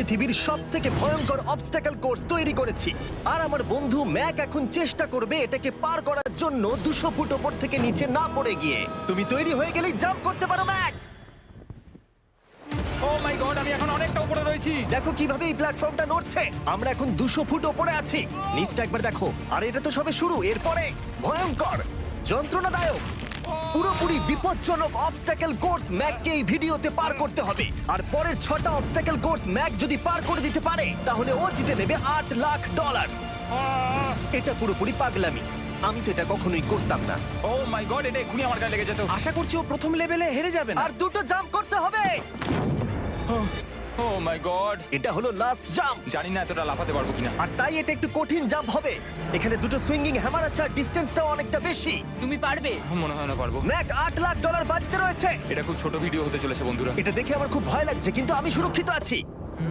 পৃথিবীর সবথেকে ভয়ঙ্কর অবস্টাকল কোর্স তৈরি করেছি। আর আমার বন্ধু ম্যাক এখন চেষ্টা করবে এটাকে পার করার জন্য 200 ফুট ওপর থেকে নিচে না পড়ে গিয়ে। তুমি তৈরি হয়ে গেলেই জাম্প করতে পারো ম্যাক। ও মাই গড, আমি এখন অনেকটা উপরে রয়েছি। দেখো কিভাবে এই প্ল্যাটফর্মটা নড়ছে। আমরা এখন 200 ফুট ওপরে আছি। নিচটা একবার দেখো। আর এটা তো সবে শুরু, এরপরে ভয়ঙ্কর, যন্ত্রণাদায়ক, পুরোপুরি বিপজ্জনক অবস্টাকল কোর্স ম্যাককে এই ভিডিওতে পার করতে হবে। আর পরের 6টা অবস্টাকল কোর্স ম্যাক যদি পার করে দিতে পারে তাহলে ও জিতে নেবে $8 লাখ। এটা পুরোপুরি পাগলামি। আমি তো এটা কখনোই করতাম না। ও মাই গড, এটা এক্ষুনি আমার গায়ে লেগে যেত। আশা করছি ও প্রথম লেভেলে হেরে যাবে না। আর 2টো জাম্প করতে হবে। ও মাই গড, এটা হলো লাস্ট জাম্প। জানি না এতটা লাফাতে পারবো কিনা। আর তাই এটা একটু কঠিন জাম্প হবে। এখানে 2টো সুইঙ্গিং হ্যামার আছে আর ডিসটেন্সটাও অনেকটা বেশি। তুমি পারবে। মনে হয় না পারবো। ম্যাক $8 লাখ বাজিতে রয়েছে। এটা খুব ছোট ভিডিও হতে চলেছে বন্ধুরা। এটা দেখে আমার খুব ভয় লাগছে, কিন্তু আমি সুরক্ষিত আছি।